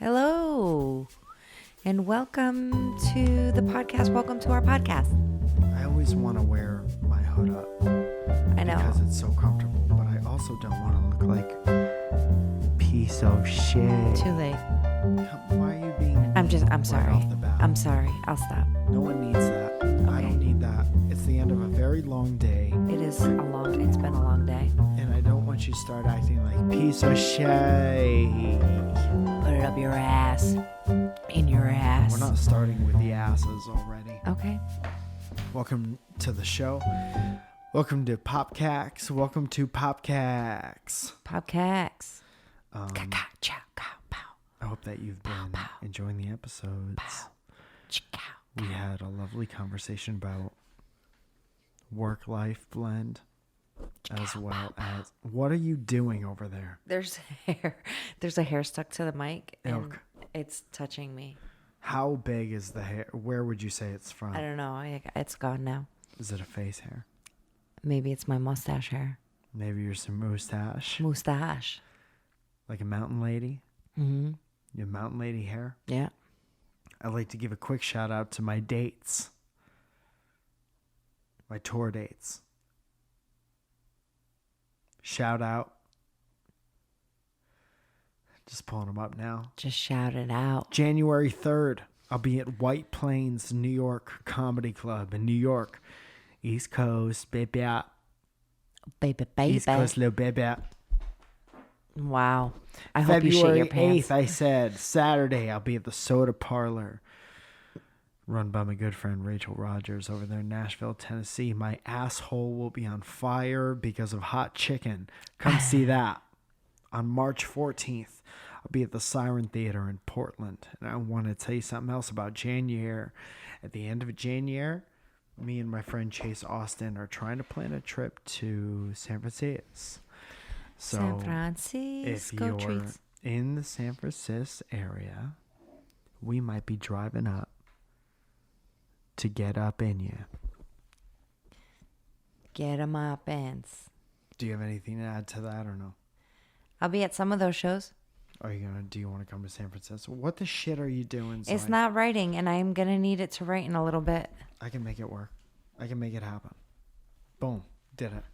Hello, and welcome to the podcast. Welcome to our podcast. I always want to wear my hood up. I know. Because it's so comfortable, but I also don't want to look like piece of shit. Too late. Why are you being I'm right sorry. off the bat? I'm sorry. I'll stop. No one needs that. I don't need that. It's the end of a very long day. It's been a long day. And I don't want you to start acting like piece of shit. Put it up your ass. In your ass. We're not starting with the asses already. Okay. Welcome to the show. Welcome to Popcax. Welcome to Popcax. Popcax. I hope that you've been enjoying the episodes. We had a lovely conversation about work-life blend, as well as what are you doing over there? There's hair. There's a hair stuck to the mic, and Ilk. it's touching me. How big is the hair? Where would you say it's from? I don't know. It's gone now. Is it a face hair? Maybe it's my mustache hair. Maybe you're some mustache. Mustache. Like a mountain lady? Mm-hmm. You have mountain lady hair? Yeah. I'd like to give a quick shout out to my dates. My tour dates. Shout out. Just pulling them up now. Just shout it out. January 3rd, I'll be at White Plains, New York Comedy Club in New York. East Coast, baby. Baby. East Coast, little baby. Wow. I hope you shit your pants. 8th, I said. Saturday, I'll be at the Soda Parlor, run by my good friend Rachel Rogers over there in Nashville, Tennessee. My asshole will be on fire because of hot chicken. Come see that. On March 14th, I'll be at the Siren Theater in Portland. And I want to tell you something else about January. At the end of January, me and my friend Chase Austin are trying to plan a trip to San Francisco. So San Francisco if you're treats. in the San Francisco area, we might be driving up to get up in you. Get 'em up, ends. Do you have anything to add to that or no? I'll be at some of those shows. Do you want to come to San Francisco? What the shit are you doing, Zoe? It's not writing, and I'm going to need it to write in a little bit. I can make it work. I can make it happen. Boom. Did it.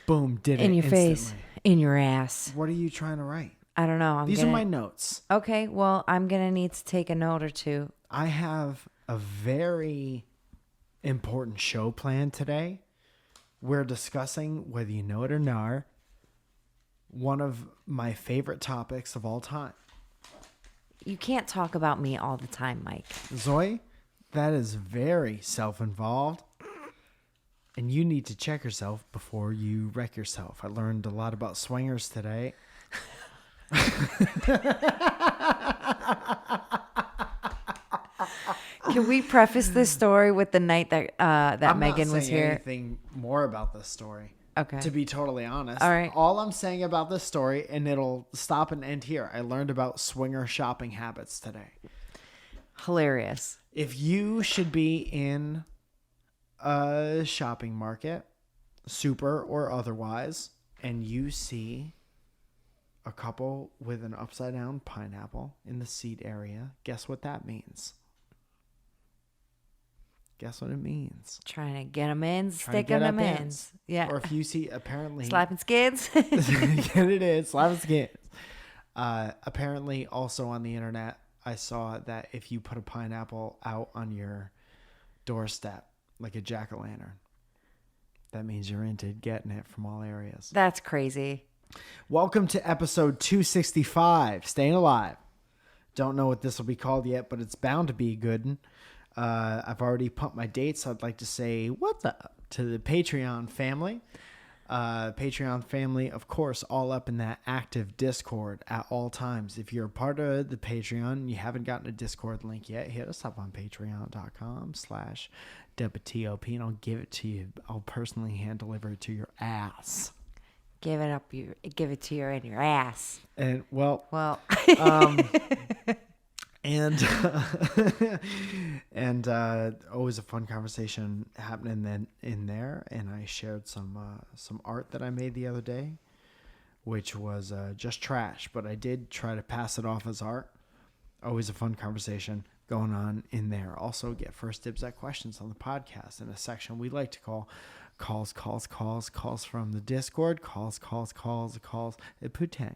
Boom. Did it. In your instantly. face. In your ass. What are you trying to write? I don't know. These are my notes. Okay, well, I'm going to need to take a note or two. I have a very important show planned today. We're discussing, whether you know it or not, one of my favorite topics of all time. You can't talk about me all the time, Mike. Zoe, that is very self-involved. And you need to check yourself before you wreck yourself. I learned a lot about swingers today. Can we preface this story with the night that I'm Megan not was saying here? anything more about this story. Okay. To be totally honest. All right. All I'm saying about this story, and it'll stop and end here, I learned about swinger shopping habits today. Hilarious. If you should be in a shopping market, super or otherwise, and you see a couple with an upside down pineapple in the seat area, guess what that means? Guess what it means? Trying to get them in, sticking them in. Yeah. Or if you see apparently... Slapping skids. Get it in, slapping skids. Apparently also on the internet, I saw that if you put a pineapple out on your doorstep, like a jack-o'-lantern, that means you're into getting it from all areas. That's crazy. Welcome to episode 265, Staying Alive. Don't know what this will be called yet, but it's bound to be good. I've already pumped my dates. I'd like to say what's up to the Patreon family. Patreon family, of course, all up in that active Discord at all times. If you're a part of the Patreon and you haven't gotten a Discord link yet, hit us up on patreon.com/WTOP and I'll give it to you. I'll personally hand deliver it to your ass. Give it to you in your ass. And and always a fun conversation happening then in there. And I shared some art that I made the other day which was just trash. But I did try to pass it off as art. Always a fun conversation going on in there. Also get first dibs at questions on the podcast in a section we like to call calls from the Discord, calls, Putang.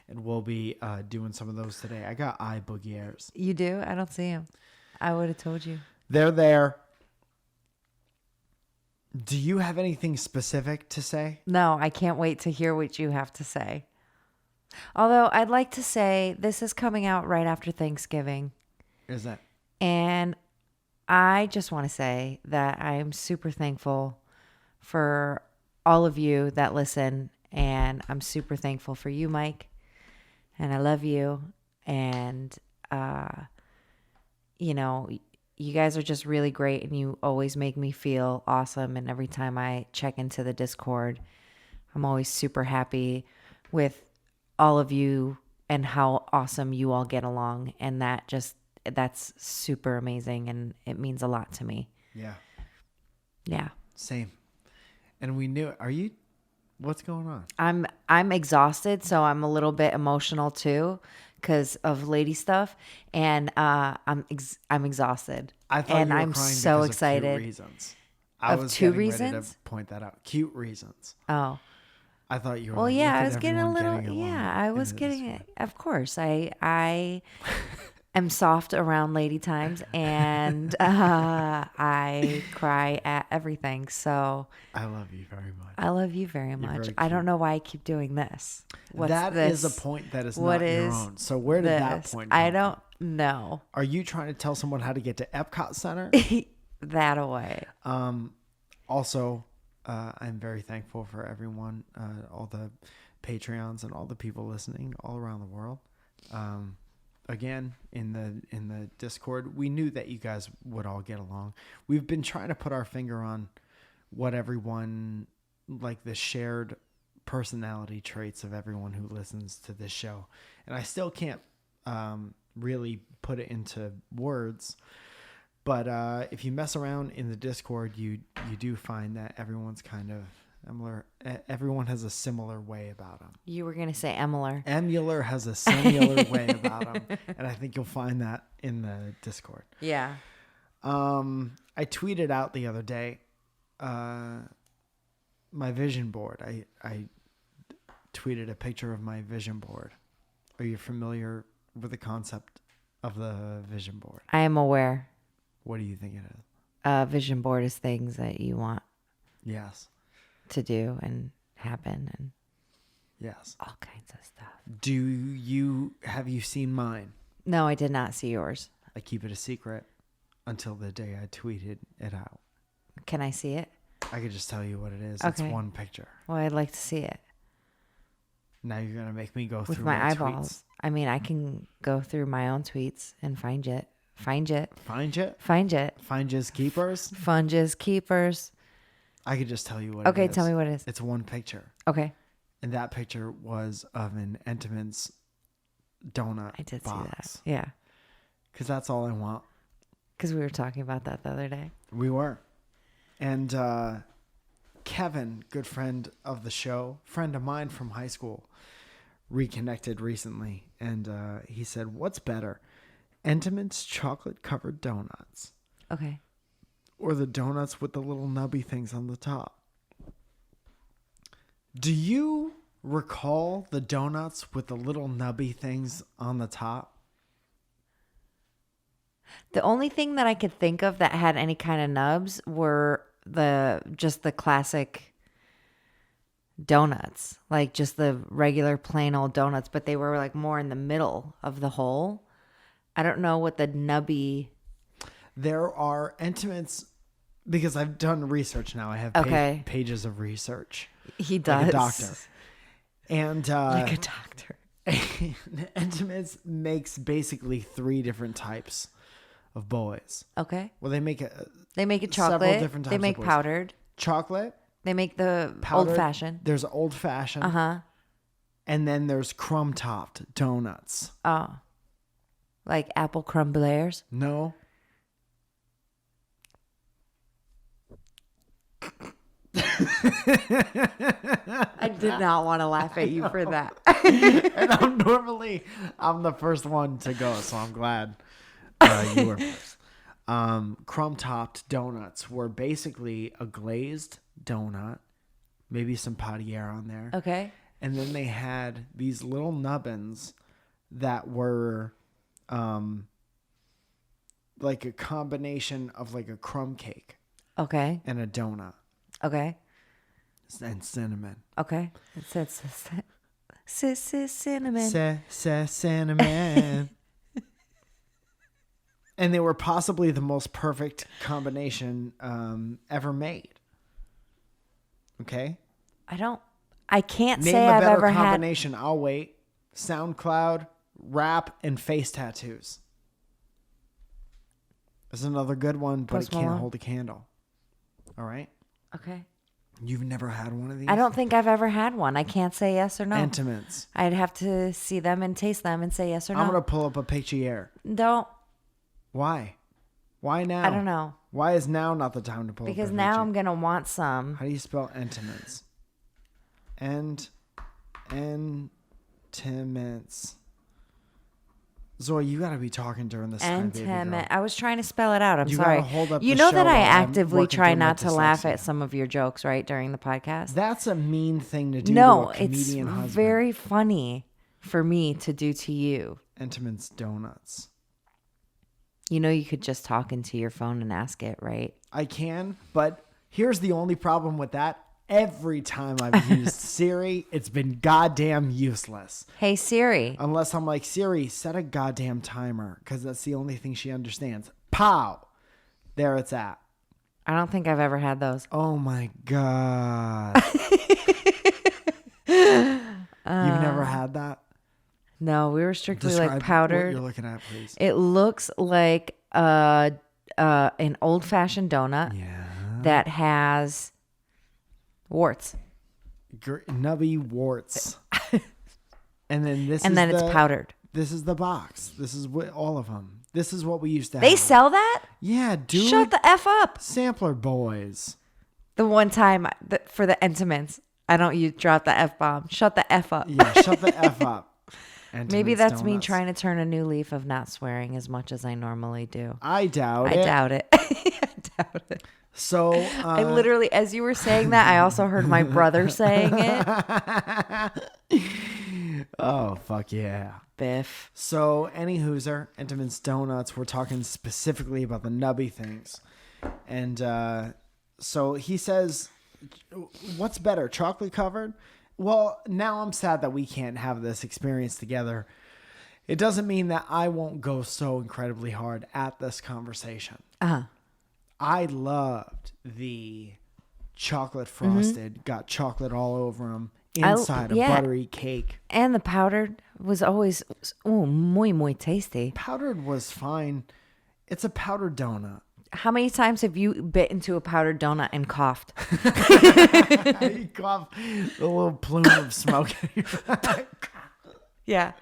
And we'll be doing some of those today. I got OooYeahs. You do? I don't see him. I would have told you. They're there. Do you have anything specific to say? No, I can't wait to hear what you have to say. Although I'd like to say this is coming out right after Thanksgiving. Is that? And I just want to say that I am super thankful for all of you that listen. And I'm super thankful for you, Mike. And I love you. And, you know, you guys are just really great. And you always make me feel awesome. And every time I check into the Discord, I'm always super happy with all of you and how awesome you all get along. And that's super amazing. And it means a lot to me. Yeah. Yeah. Same. And we knew it. What's going on? I'm exhausted, so I'm a little bit emotional too because of lady stuff. And I'm exhausted. I thought and you were I'm crying so because excited. Of cute reasons. I was two ready reasons? to point that out. Cute reasons. Oh. I thought you were. Well, like, yeah, look I at was getting a everyone little. along Yeah, I was in getting this it. Of course, I am soft around lady times, and I cry at everything. So I love you very much. I love you very much. very I don't cute. know why I keep doing this. What's That this? is a point that is What not your is own. So where did that this? point come I don't know. Are you trying to tell someone how to get to Epcot Center? That away. Also, I'm very thankful for everyone, all the Patreons and all the people listening all around the world. Again, in the Discord, we knew that you guys would all get along. We've been trying to put our finger on what everyone, like the shared personality traits of everyone who listens to this show. And I still can't really put it into words. But if you mess around in the Discord, you do find that everyone's kind of similar. Everyone has a similar way about them. You were gonna say Emular. Emular has a similar way about them, and I think you'll find that in the Discord. Yeah. I tweeted out the other day my vision board. I tweeted a picture of my vision board. Are you familiar with the concept of the vision board? I am aware. What do you think it is? Vision board is things that you want Yes. to do and happen and Yes. all kinds of stuff. Have you seen mine? No, I did not see yours. I keep it a secret until the day I tweeted it out. Can I see it? I could just tell you what it is. Okay. It's one picture. Well, I'd like to see it. Now you're going to make me go With through my my eyeballs. tweets. I mean, I can go through my own tweets and find it. Find it. Find it? Find it. Find just keepers? Funges, keepers. I could just tell you what it is. Okay, tell me what it is. It's one picture. Okay. And that picture was of an Entenmann's donut I did box. see that. Yeah. Because that's all I want. Because we were talking about that the other day. We were. And Kevin, good friend of the show, friend of mine from high school, reconnected recently. And he said, what's better, Entenmann's chocolate-covered donuts Okay. or the donuts with the little nubby things on the top? Do you recall the donuts with the little nubby things on the top? The only thing that I could think of that had any kind of nubs were just the classic donuts, like just the regular plain old donuts, but they were like more in the middle of the hole. I don't know what the nubby. There are Entenmann's, because I've done research now. I have Okay. pages of research. He does. Like a doctor. And Like a doctor. Entenmann's makes basically 3 different types of boys. Okay. Well, they make it several chocolate. different They types make of boys. powdered. Chocolate. They make the Powdered. old fashioned. There's old fashioned. Uh-huh. And then there's crumb topped donuts. Oh. Like apple crumblers. No. I did not want to laugh at you for that. And I'm the first one to go, so I'm glad you were first. Crumb-topped donuts were basically a glazed donut, maybe some Patier on there. Okay. And then they had these little nubbins that were like a combination of like a crumb cake. Okay. And a donut. Okay. And cinnamon. Okay. It says cinnamon. Cinnamon. And they were possibly the most perfect combination ever made. Okay? I can't Name say a I've better ever had. combination. I'll wait. SoundCloud, rap, and face tattoos. That's another good one, but Post it can't Malone. hold a candle. All right? Okay. You've never had one of these? I don't think I've ever had one. I can't say yes or no. Entenmann's. I'd have to see them and taste them and say yes or no. I'm going to pull up a picture here. Don't. Why? Why now? I don't know. Why is now not the time to pull Because up a now picture? I'm going to want some. How do you spell Entenmann's? Entenmann's. Zoe, you got to be talking during this time, baby girl. Entenmann. I was trying to spell it out. I'm You sorry. gotta hold up You the know show that I while I'm actively working try through my not to laugh dyslexia. at some of your jokes, right, during the podcast? That's a mean thing to do No, to a it's comedian husband. very funny for me to do to you. Entenmann's Donuts. You know you could just talk into your phone and ask it, right? I can, but here's the only problem with that. Every time I've used Siri, it's been goddamn useless. Hey, Siri. Unless I'm like, Siri, set a goddamn timer, because that's the only thing she understands. Pow! There it's at. I don't think I've ever had those. Oh my God. You've never had that? No, we were strictly Describe like what powdered. you're looking at, please. It looks like an old-fashioned donut Yeah. that has warts. Nubby warts. And then this And is then it's powdered. This is the box. This is what all of them. This is what we used to have. They sell that? Yeah, dude. Shut the F up. Sampler boys. The one time for the Entenmann's, I don't use drop the F-bomb. Shut the F up. Yeah, shut the F up. Maybe Entenmann's that's me Donuts. trying to turn a new leaf of not swearing as much as I normally do. I doubt I it. doubt it. I doubt it. So I literally, as you were saying that, I also heard my brother saying it. Oh, fuck yeah. Biff. So, any hooser, Entenmann's Donuts, we're talking specifically about the nubby things. And so he says, what's better, chocolate covered? Well, now I'm sad that we can't have this experience together. It doesn't mean that I won't go so incredibly hard at this conversation. Uh-huh. I loved the chocolate frosted, got chocolate all over them, inside a buttery cake. And the powdered was always, muy tasty. Powdered was fine. It's a powdered donut. How many times have you bit into a powdered donut and coughed? You cough the little plume of smoke. Yeah.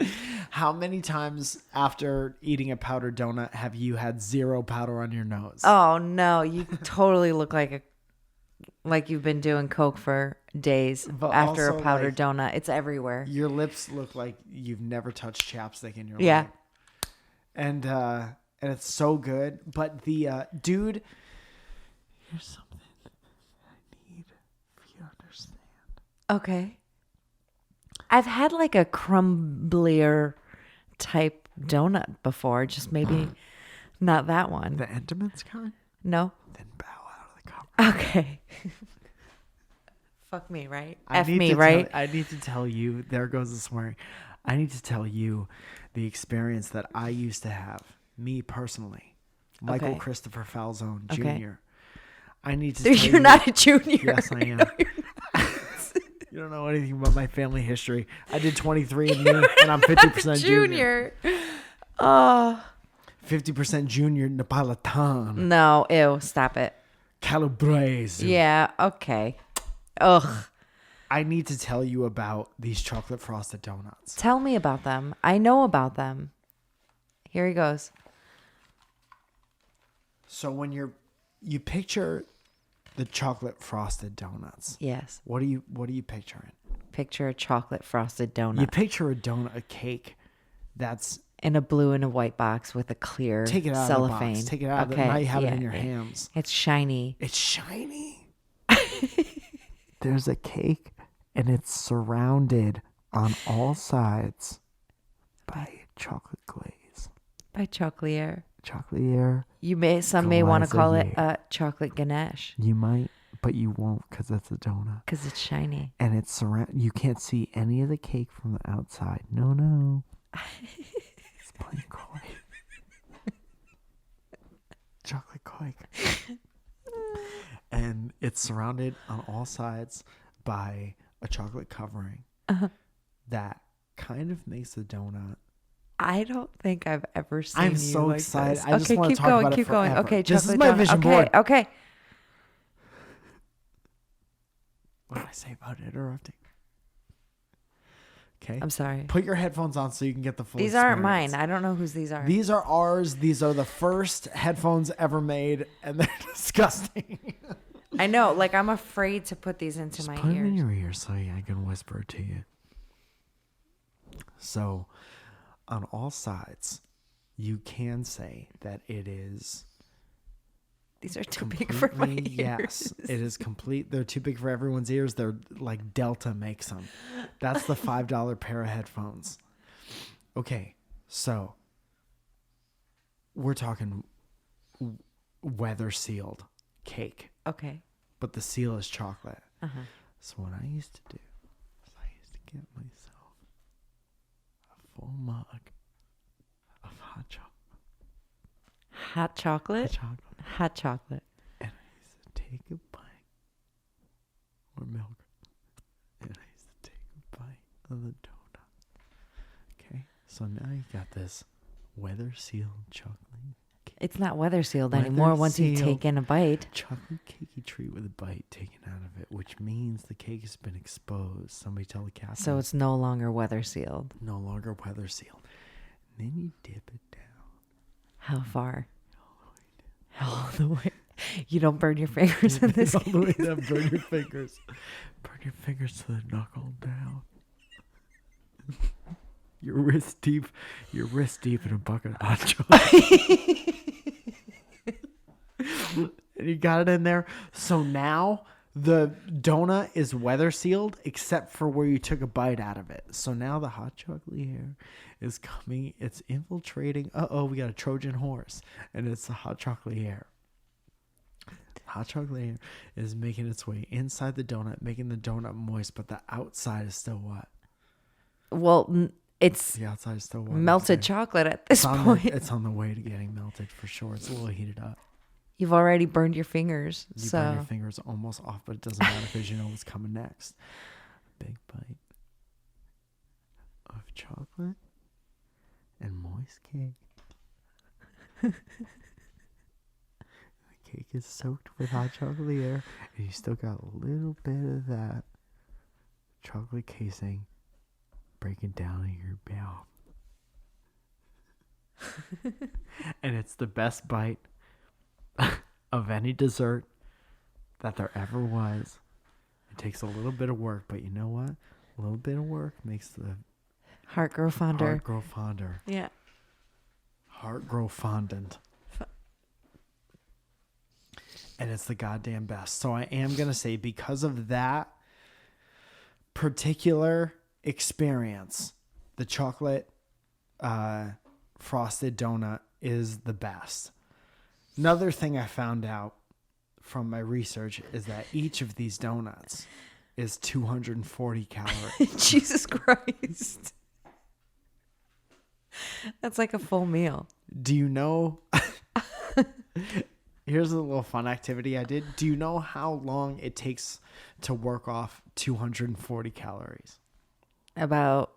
How many times after eating a powdered donut have you had zero powder on your nose? Oh no, you totally look like you've been doing coke for days But after a also, powdered donut. It's everywhere. Your lips look like you've never touched chapstick in your Yeah. life. And it's so good. But the dude, here's something I need for you to understand. Okay. I've had like a crumblier type donut before, just maybe not that one. The Entenmann's kind? No. Then bow out of the cup. Okay. Fuck me, right? I F need me, to right? I need to tell you, there goes the swearing. I need to tell you the experience that I used to have, me personally. Michael Okay. Christopher Falzone Jr. Okay. I need to tell you. You're not a junior. Yes, I am. No, you're not. You don't know anything about my family history. I did 23andMe, and I'm 50% junior. Oh. 50% junior Napolitan. No, ew, stop it. Calabrese. Yeah, okay. Ugh. I need to tell you about these chocolate frosted donuts. Tell me about them. I know about them. Here he goes. So when you picture The chocolate frosted donuts. Yes. What are you picturing? Picture a chocolate frosted donut. You picture a donut, a cake that's in a blue and a white box with a clear take it out cellophane. of the box. Take it out. Okay. Now you have it in your hands. It's shiny. It's shiny. There's a cake, and it's surrounded on all sides by chocolate glaze. By Chocolatier. Chocolatier. Some may want to call it a chocolate ganache. You might, but you won't because that's a donut. Because it's shiny. And it's you can't see any of the cake from the outside. No. It's plain koi. Chocolate koi. And it's surrounded on all sides by a chocolate covering that kind of makes the donut. I don't think I've ever seen I'm you so like excited. This. I just want to talk about it forever. Okay, this is my vision board. Okay. What did I say about interrupting? Okay. I'm sorry. Put your headphones on so you can get the full These experience. aren't mine. I don't know whose these are. These are ours. These are the first headphones ever made, and they're disgusting. I know. Like, I'm afraid to put these into my put them in ears. your ear so I can whisper it to you. So, on all sides, you can say that it is... These are too big for my ears. Yes, it is complete. They're too big for everyone's ears. They're like Delta makes them. That's the $5 pair of headphones. Okay, so we're talking weather sealed cake. Okay. But the seal is chocolate. Uh-huh. So what I used to do is I used to get myself a full mug of hot chocolate. Hot chocolate? Hot chocolate. And I used to take a bite. Or milk. And I used to take a bite of the donut. Okay? So now you got this weather sealed chocolate. It's not weather sealed anymore once you take in a bite. Chocolate cakey treat with a bite taken out of it, which means the cake has been exposed. Somebody tell the captain. So it's no longer weather sealed. No longer weather sealed. And then you dip it down. How far? All the way. You don't burn your fingers in this all case. the way down. Burn your fingers. Burn your fingers to the knuckle down. Your wrist deep in a bucket of hot chocolate. And you got it in there. So now the donut is weather sealed except for where you took a bite out of it. So now the hot chocolate here is coming. It's infiltrating. We got a Trojan horse. And it's the hot chocolate air. Hot chocolate air is making its way inside the donut, making the donut moist, but the outside is still what? Well, it's the outside is still what? Melted chocolate at this point. It's on the way to getting melted for sure. It's a little heated up. You've already burned your fingers. You burn your fingers almost off, but it doesn't matter because you know what's coming next. Big bite of chocolate and moist cake. The cake is soaked with hot chocolate air, and you still got a little bit of that chocolate casing breaking down in your mouth. And it's the best bite of any dessert that there ever was. It takes a little bit of work, but you know what? A little bit of work makes the heart grow fonder. Heart grow fonder. Yeah. Heart grow fondant. And it's the goddamn best. So I am going to say, because of that particular experience, the chocolate frosted donut is the best. Another thing I found out from my research is that each of these donuts is 240 calories. Jesus Christ. That's like a full meal. Do you know? Here's a little fun activity I did. Do you know how long it takes to work off 240 calories? About.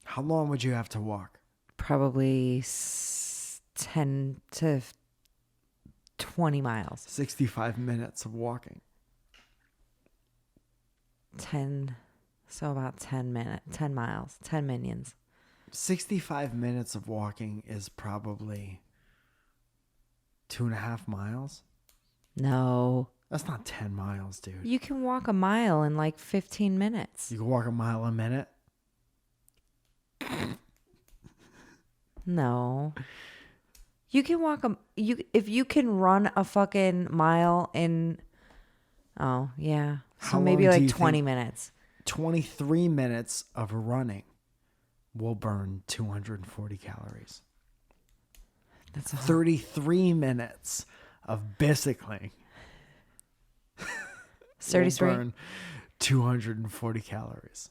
How long would you have to walk? Probably 10 to 20 miles. 65 minutes of walking. 10. So about 10 miles, 10 minions. 65 minutes of walking is probably 2.5 miles? No. That's not 10 miles, dude. You can walk a mile in like 15 minutes. You can walk a mile a minute? No. You can walk if you can run a fucking mile in, oh, yeah. So How maybe long do like you 20 think- minutes. 23 minutes of running will burn 240 calories. That's a 33 minutes of bicycling will 33. burn 240 calories.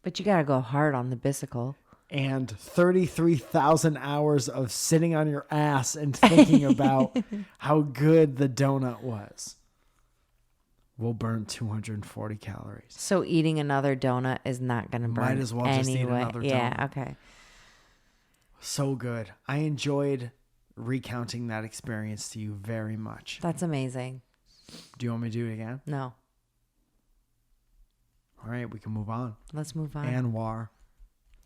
But you got to go hard on the bicycle. And 33,000 hours of sitting on your ass and thinking about how good the donut was will burn 240 calories. So eating another donut is not going to burn. Might as well just eat another Yeah, donut. okay. So good. I enjoyed recounting that experience to you very much. That's amazing. Do you want me to do it again? No. All right, we can move on. Let's move on. Anwar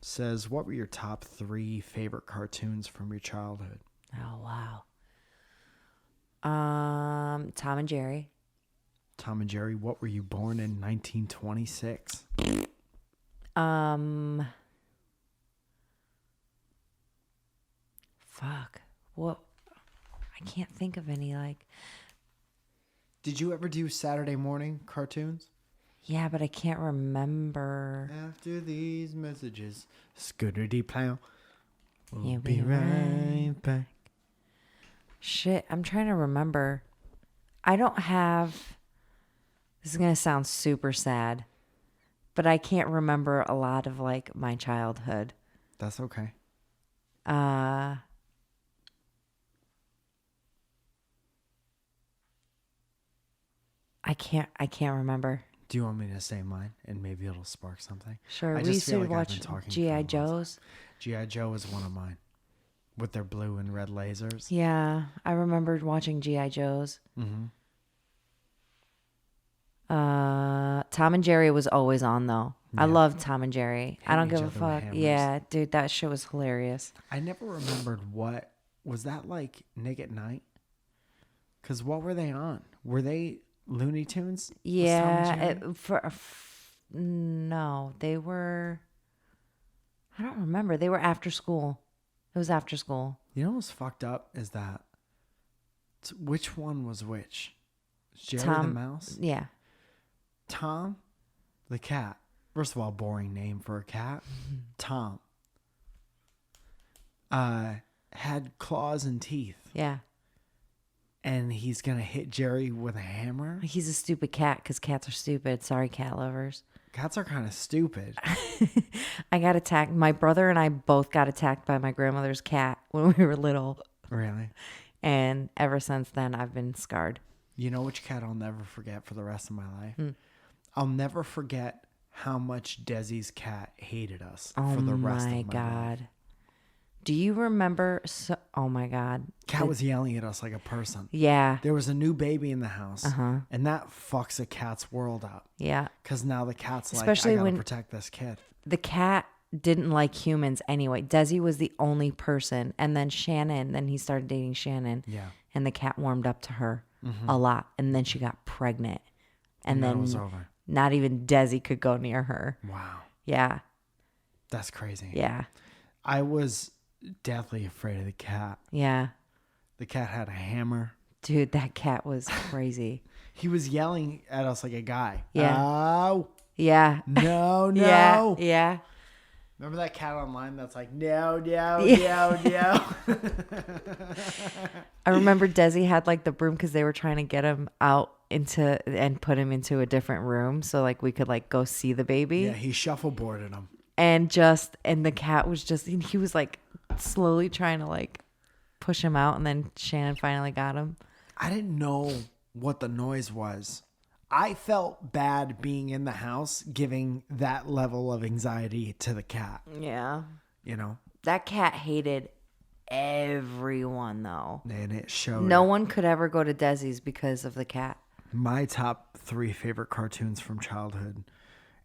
says, what were your top 3 favorite cartoons from your childhood? Oh, wow. Tom and Jerry. Tom and Jerry, what were you born in 1926? Fuck. What? I can't think of any, like, Did you ever do Saturday morning cartoons? yeah, but I can't remember. After these messages, Scooter Plow. We'll He'll be be right back. Shit, I'm trying to remember. I don't have. This is going to sound super sad, but I can't remember a lot of like my childhood. That's okay. I can't remember. Do you want me to say mine and maybe it'll spark something? Sure, I we just used feel to like I've watch been talking for G.I. months. Joes. G.I. Joe is one of mine with their blue and red lasers. Yeah, I remembered watching G.I. Joes. Mm-hmm. Tom and Jerry was always on though. I Yeah. love Tom and Jerry. I don't Hitting give each a other with fuck. hammers. Yeah, dude, that shit was hilarious. I never remembered what was that like. Nick at Night? Because what were they on? Were they Looney Tunes? Was Tom and Yeah, Jerry? no, they were. I don't remember. They were after school. It was after school. You know what's fucked up is that which one was which? Jerry the Mouse? Yeah. Tom the cat. First of all, boring name for a cat. Tom. Had claws and teeth. Yeah. And he's going to hit Jerry with a hammer. He's a stupid cat because cats are stupid. Sorry, cat lovers. Cats are kind of stupid. I got attacked. My brother and I both got attacked by my grandmother's cat when we were little. Really? And ever since then, I've been scarred. You know which cat I'll never forget for the rest of my life? I'll never forget how much Desi's cat hated us for the rest of my Oh my life. God. Do you remember? Oh my God. Cat was yelling at us like a person. Yeah. There was a new baby in the house, and that fucks a cat's world up. Yeah. Because now the cat's Especially like, I gotta when- protect this kid. The cat didn't like humans anyway. Desi was the only person. And then Shannon, then he started dating Shannon. Yeah. And the cat warmed up to her a lot. And then she got pregnant. And that then was over. not even Desi could go near her. Wow. Yeah. That's crazy. Yeah. I was deathly afraid of the cat. Yeah. The cat had a hammer. Dude, that cat was crazy. He was yelling at us like a guy. Yeah. Oh, Yeah. no, no. Yeah. Yeah. Remember that cat online that's like, no, no, Yeah. no, no. I remember Desi had like the broom because they were trying to get him out into and put him into a different room so like we could like go see the baby. Yeah, he shuffleboarded him. And the cat was just, he was like slowly trying to like push him out. And then Shannon finally got him. I didn't know what the noise was. I felt bad being in the house giving that level of anxiety to the cat, Yeah. you know? That cat hated everyone though. And it showed. No one could ever go to Desi's because of the cat. My top 3 favorite cartoons from childhood.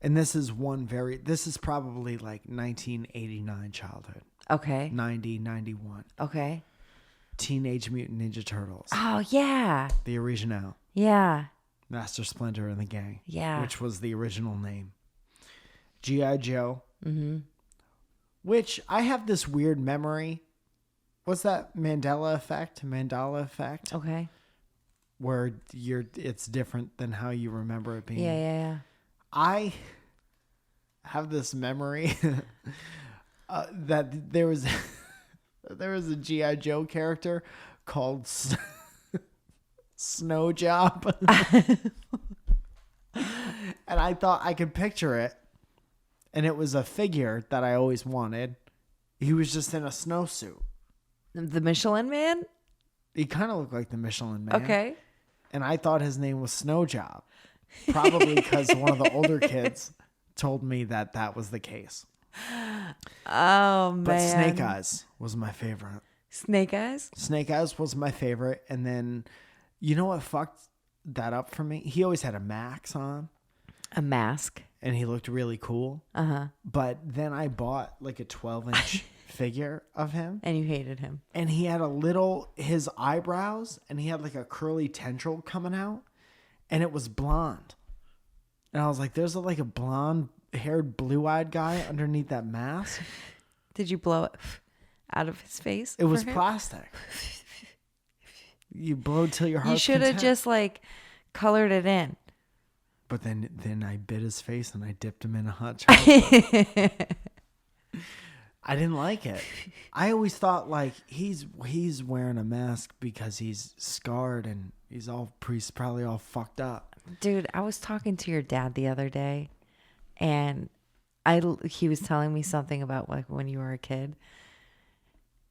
And this is probably like 1989 childhood. Okay. 90, 91. Okay. Teenage Mutant Ninja Turtles. Oh, yeah. The original. Yeah. Master Splinter and the Gang. Yeah. Which was the original name. G.I. Joe. Mm-hmm. Which I have this weird memory. What's that Mandela effect? Okay. Where it's different than how you remember it being. Yeah. I have this memory that there was a G.I. Joe character called Snow Job. And I thought I could picture it. And it was a figure that I always wanted. He was just in a snowsuit. The Michelin Man? He kind of looked like the Michelin Man. Okay. And I thought his name was Snow Job. Probably because one of the older kids told me that was the case. Oh, man. But Snake Eyes was my favorite. Snake Eyes? Snake Eyes was my favorite. And then, you know what fucked that up for me? He always had a max on. A mask. And he looked really cool. Uh-huh. But then I bought like a 12-inch figure of him. And you hated him. And he had his eyebrows, and he had like a curly tendril coming out. And it was blonde. And I was like, there's like a blonde-haired, blue-eyed guy underneath that mask. Did you blow it out of his face? It was plastic. You blow till your heart. You should have just like colored it in. But then I bit his face and I dipped him in a hot chocolate. I didn't like it. I always thought like he's wearing a mask because he's scarred and he's probably all fucked up. Dude, I was talking to your dad the other day, and he was telling me something about like when you were a kid.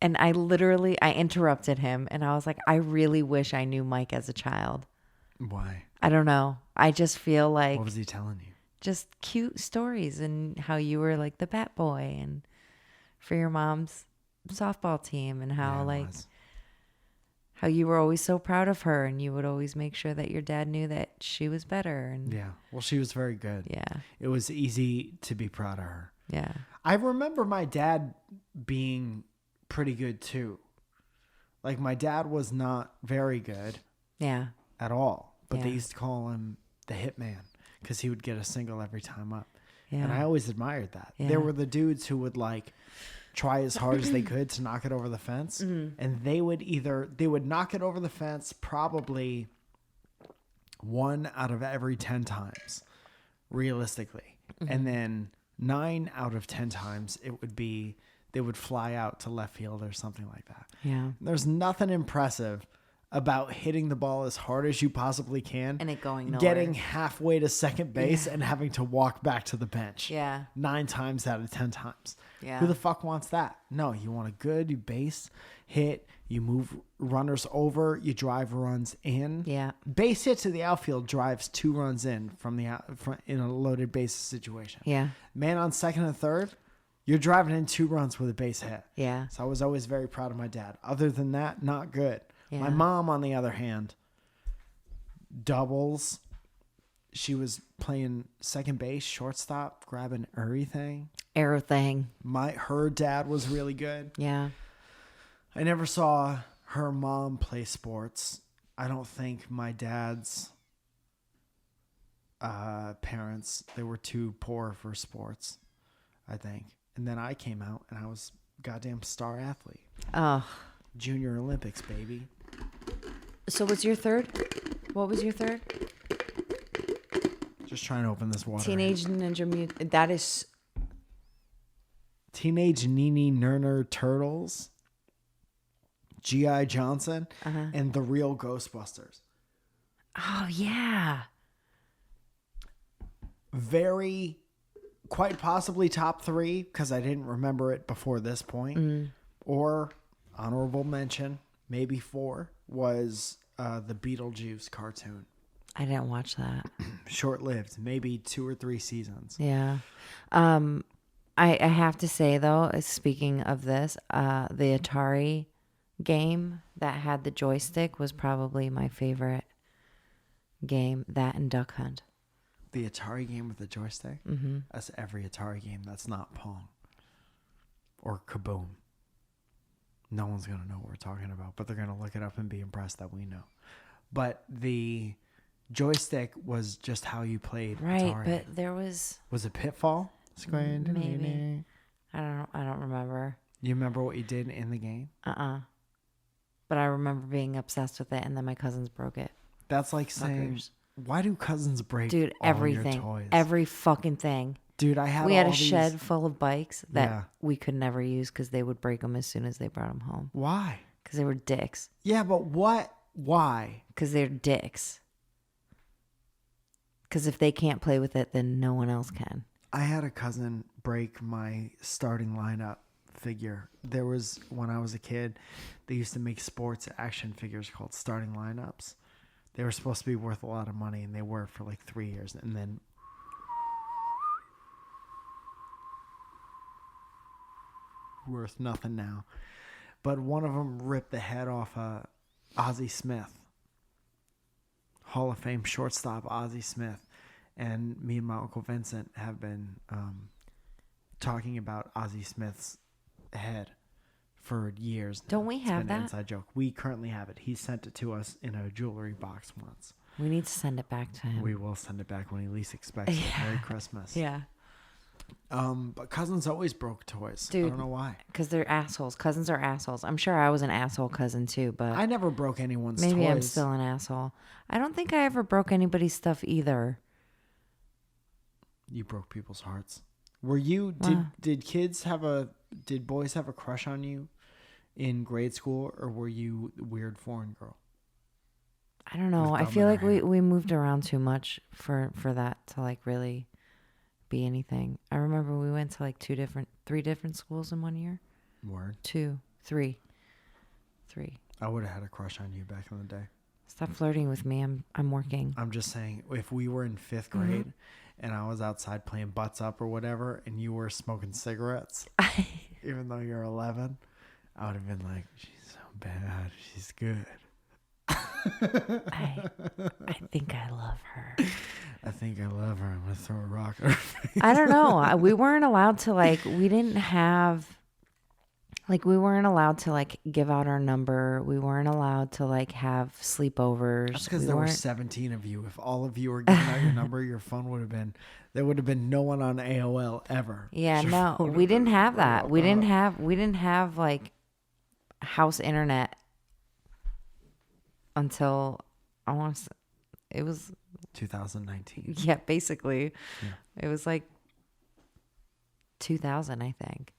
And I interrupted him, and I was like, I really wish I knew Mike as a child. Why? I don't know. I just feel like What was he telling you? just cute stories and how you were like the bat boy and for your mom's softball team and how how you were always so proud of her and you would always make sure that your dad knew that she was better. And Yeah. Well, she was very good. yeah. It was easy to be proud of her. Yeah. I remember my dad being pretty good too. Like my dad was not very good. Yeah. At all. But Yeah. they used to call him the hitman because he would get a single every time up. Yeah. And I always admired that. Yeah. There were the dudes who would like try as hard as they could to knock it over the fence. Mm-hmm. And they would knock it over the fence probably 1 out of every 10 times, realistically. Mm-hmm. And then 9 out of 10 times they would fly out to left field or something like that. Yeah. There's nothing impressive about hitting the ball as hard as you possibly can And it going nowhere. getting halfway to second base and having to walk back to the bench. Yeah. 9 times out of 10 times. Yeah. Who the fuck wants that? No, you want a good base hit, you move runners over, you drive runs in. Yeah. Base hit to the outfield drives 2 runs in in a loaded base situation. Yeah. Man on second and third, you're driving in 2 runs with a base hit. Yeah. So I was always very proud of my dad. Other than that, not good. Yeah. My mom, on the other hand, doubles. She was playing second base, shortstop, grabbing everything. Everything. Her dad was really good. Yeah. I never saw her mom play sports. I don't think my dad's parents, they were too poor for sports, I think. And then I came out and I was goddamn star athlete. Oh. Junior Olympics, baby. So what's your third? What was your third? Just trying to open this water. Teenage Ninja Mutant. That is... Teenage Nini Nurner Turtles, G.I. Johnson, and The Real Ghostbusters. Oh, yeah. Quite possibly top 3, because I didn't remember it before this point. Or honorable mention, maybe 4, was the Beetlejuice cartoon. I didn't watch that. Short-lived, maybe 2 or 3 seasons. Yeah. I have to say, though, speaking of this, the Atari game that had the joystick was probably my favorite game, that and Duck Hunt. The Atari game with the joystick? Mm-hmm. That's every Atari game. That's not Pong. Or Kaboom. No one's going to know what we're talking about, but they're going to look it up and be impressed that we know. But the joystick was just how you played Right, Atari. but there was it Pitfall? maybe. I don't remember. You remember what you did in the game? But I remember being obsessed with it, and then my cousins broke it. That's like saying, why do cousins break Dude, all everything. your toys? Every fucking thing. Dude, I had We had all a these... shed full of bikes that Yeah. we could never use because they would break them as soon as they brought them home. Why? Because they were dicks. Yeah, but what? Why? Because they're dicks. Because if they can't play with it, then no one else can. I had a cousin break my starting lineup figure. There was, when I was a kid, they used to make sports action figures called starting lineups. They were supposed to be worth a lot of money, and they were for like 3 years. And then worth nothing now. But one of them ripped the head off Ozzie Smith. Hall of Fame shortstop Ozzie Smith. And me and my Uncle Vincent have been talking about Ozzie Smith's head for years now. Don't we have It's been that? an inside joke. We currently have it. He sent it to us in a jewelry box once. We need to send it back to him. We will send it back when he least expects it. Merry Christmas. Yeah. But cousins always broke toys. Dude. I don't know why. Because they're assholes. Cousins are assholes. I'm sure I was an asshole cousin too, but I never broke anyone's toys. maybe I'm still an asshole. I don't think I ever broke anybody's stuff either. You broke people's hearts. Were you did boys have a crush on you in grade school, or were you the weird foreign girl? I don't know. I feel like we moved around too much for that to like really be anything. I remember we went to like three different schools in 1 year. Word. 2, 3. I would have had a crush on you back in the day. Stop flirting with me. I'm working. I'm just saying, if we were in 5th grade and I was outside playing butts up or whatever, and you were smoking cigarettes, even though you're 11, I would have been like, she's so bad. She's good. I think I love her. I think I love her. I'm going to throw a rock at her face. I don't know. We weren't allowed to we weren't allowed to give out our number. We weren't allowed to have sleepovers. That's because there were 17 of you. If all of you were giving out your number, your phone there would have been no one on AOL ever. Yeah, no, we didn't have that. We didn't have house internet until it was 2019. Yeah, basically. Yeah. It was 2000, I think.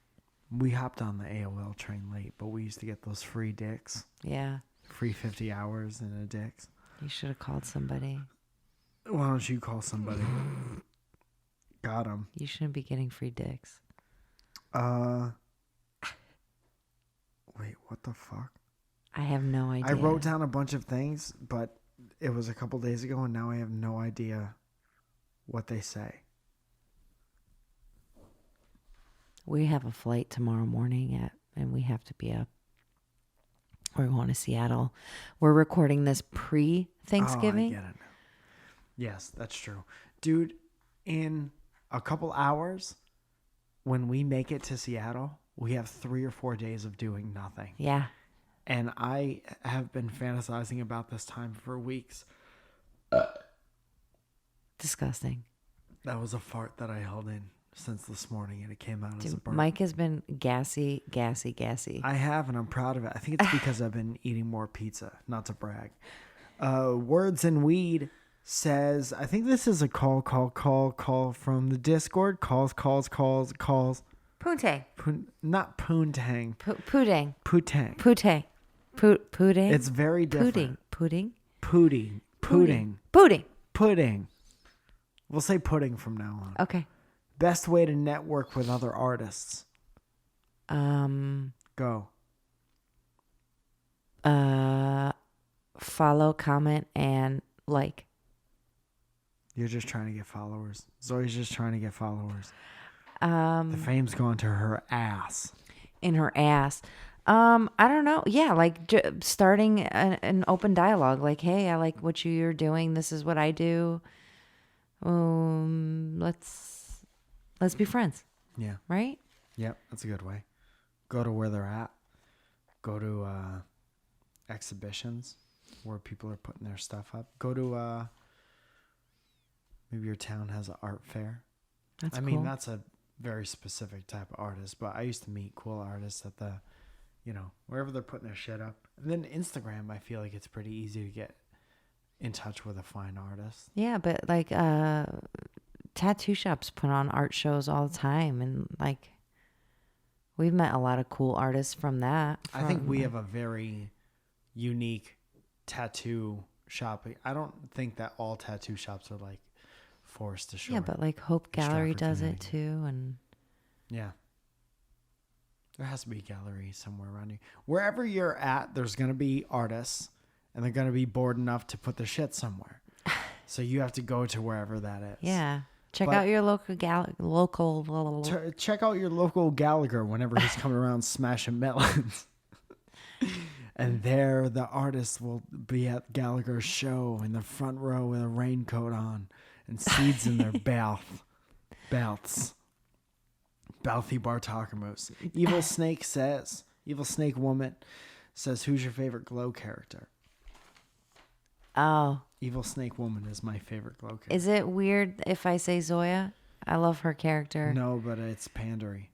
We hopped on the AOL train late, but we used to get those free dicks. Yeah. Free 50 hours in a dicks. You should have called somebody. Why don't you call somebody? Got him. You shouldn't be getting free dicks. Wait, what the fuck? I have no idea. I wrote down a bunch of things, but it was a couple days ago, and now I have no idea what they say. We have a flight tomorrow morning and we have to be up. We're going to Seattle. We're recording this pre-Thanksgiving. Oh, I get it now. Yes, that's true. Dude, in a couple hours, when we make it to Seattle, we have 3 or 4 days of doing nothing. Yeah. And I have been fantasizing about this time for weeks. Disgusting. That was a fart that I held in since this morning, and it came out as a burp. Mike has been gassy. I have, and I'm proud of it. I think it's because I've been eating more pizza, not to brag. Words and Weed says, I think this is a call from the Discord. Calls. Poontang. Not poontang. Poontang. Pootang. Pootang. Pudding. It's very different. Pudding. Pudding. We'll say pudding from now on. Okay. Best way to network with other artists. Go. Follow, comment, and like. You're just trying to get followers. Zoe's just trying to get followers. The fame's gone to her ass. In her ass. I don't know. Yeah, starting an open dialogue. Like, hey, I like what you're doing. This is what I do. Let's be friends. Yeah. Right? Yep, that's a good way. Go to where they're at. Go to exhibitions where people are putting their stuff up. Go to maybe your town has an art fair. That's I cool. mean, that's a very specific type of artist, but I used to meet cool artists at the, wherever they're putting their shit up. And then Instagram, I feel like it's pretty easy to get in touch with a fine artist. Yeah, but like tattoo shops put on art shows all the time, and like we've met a lot of cool artists from that. I think we have a very unique tattoo shop. I don't think that all tattoo shops are like forced to show. Yeah, but like Hope Gallery Stratford, does it Connecticut. too, and Yeah. There has to be a gallery somewhere around you. Wherever you're at, there's going to be artists, and they're going to be bored enough to put their shit somewhere. So you have to go to wherever that is. yeah. Check But- out your local Check out your local Gallagher whenever he's coming around smashing melons. And there, the artist will be at Gallagher's show in the front row with a raincoat on and seeds in their mouths. Balthy Bartakamus. Evil Snake Woman says, who's your favorite Glow character? Oh, Evil Snake Woman is my favorite Glow character. is it weird if I say Zoya? I love her character. No, but it's pandery.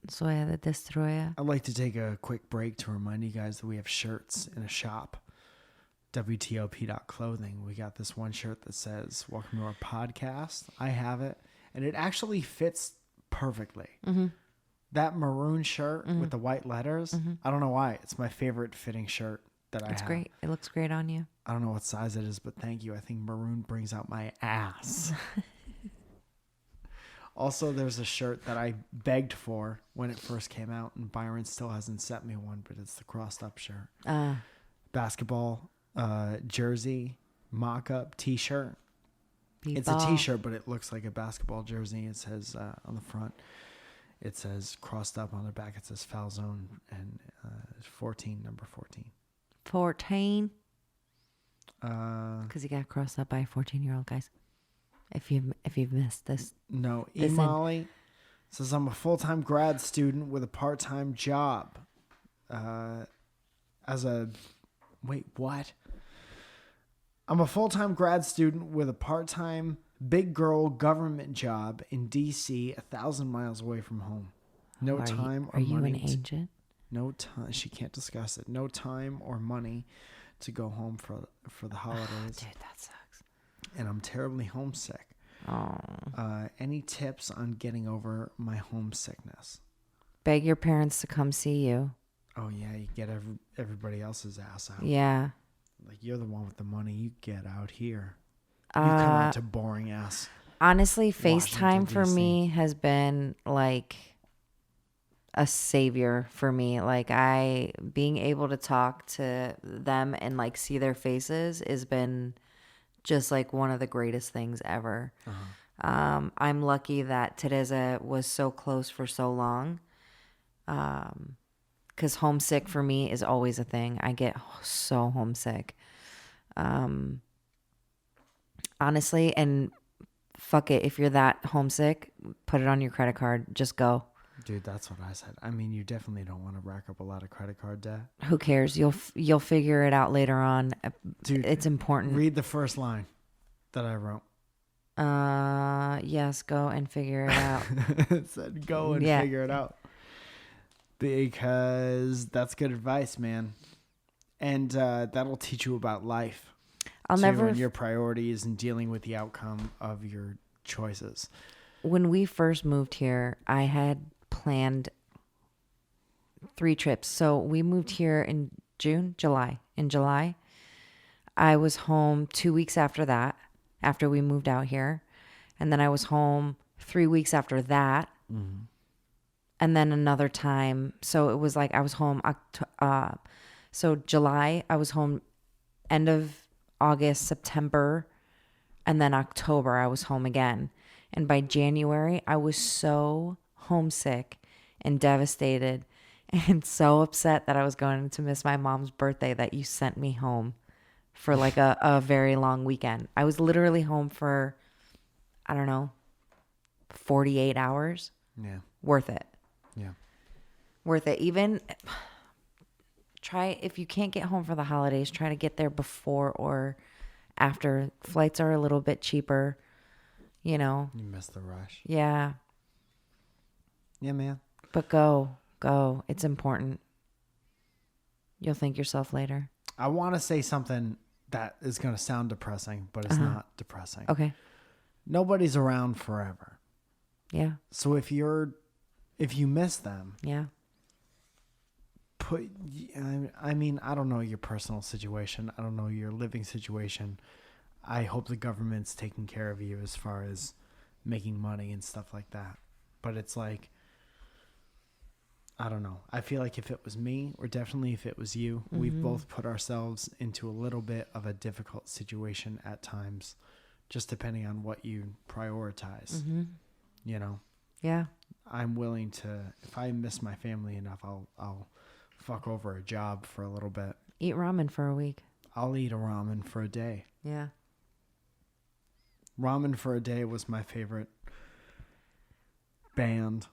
Zoya the Destroyer. I'd like to take a quick break to remind you guys that we have shirts in a shop. WTOP.clothing. We got this one shirt that says, welcome to our podcast. I have it. And it actually fits perfectly. Mm-hmm. That maroon shirt with the white letters, I don't know why. It's my favorite fitting shirt that I have. It's great. It looks great on you. I don't know what size it is, but thank you. I think maroon brings out my ass. Also, there's a shirt that I begged for when it first came out, and Byron still hasn't sent me one, but it's the crossed up shirt. Basketball jersey, mock-up t-shirt. It's a t-shirt, but it looks like a basketball jersey. It says on the front, it says crossed up. On the back, it says foul zone, and 14, number 14. 14? Because he got crossed up by a 14-year-old, guys. If you've missed this. No, Listen. Molly says, I'm a full-time grad student with a part-time job. Wait, what? I'm a full-time grad student with a part-time big girl government job in D.C., 1,000 miles away from home. No time or money. Are you money. an agent? No time. She can't discuss it. No time or money to go home for the holidays. Dude, that sucks. And I'm terribly homesick. Oh. Any tips on getting over my homesickness? Beg your parents to come see you. Oh, yeah, you get everybody else's ass out. Yeah. Like, you're the one with the money. You get out here. You come out to boring ass. Honestly, Washington, FaceTime for DC. me has been like a savior for me. Like being able to talk to them and like see their faces has been just like one of the greatest things ever. I'm lucky that Teresa was so close for so long. Because homesick for me is always a thing. I get so homesick. Honestly, and fuck it. If you're that homesick, put it on your credit card. Just go. Dude, that's what I said. I mean, you definitely don't want to rack up a lot of credit card debt. Who cares? You'll figure it out later on. Dude, it's important. Read the first line that I wrote. Yes, go and figure it out. It said go and figure it out. Because that's good advice, man. And that'll teach you about life. I'll never and your priorities and dealing with the outcome of your choices. When we first moved here, I had planned 3 trips. So we moved here in July. In July, I was home 2 weeks after that, after we moved out here. And then I was home 3 weeks after that. Mm-hmm. And then another time. So it was like I was home. So July, I was home end of August, September. And then October, I was home again. And by January, I was so homesick and devastated and so upset that I was going to miss my mom's birthday that you sent me home for like a very long weekend. I was literally home for, I don't know, 48 hours. Yeah. Worth it. Yeah. Worth it. Even try, if you can't get home for the holidays, try to get there before or after. Flights are a little bit cheaper, you know. You miss the rush. Yeah. Yeah, man. But go. It's important. You'll thank yourself later. I want to say something that is going to sound depressing, but it's not depressing. Okay. Nobody's around forever. Yeah. So if you miss them, Yeah. I mean, I don't know your personal situation. I don't know your living situation. I hope the government's taking care of you as far as making money and stuff like that. But it's like, I don't know. I feel like if it was me, or definitely if it was you, we've both put ourselves into a little bit of a difficult situation at times, just depending on what you prioritize. You know? Yeah. I'm willing to, if I miss my family enough, I'll fuck over a job for a little bit. Eat ramen for a week. I'll eat a ramen for a day. Yeah. Ramen for a Day was my favorite band.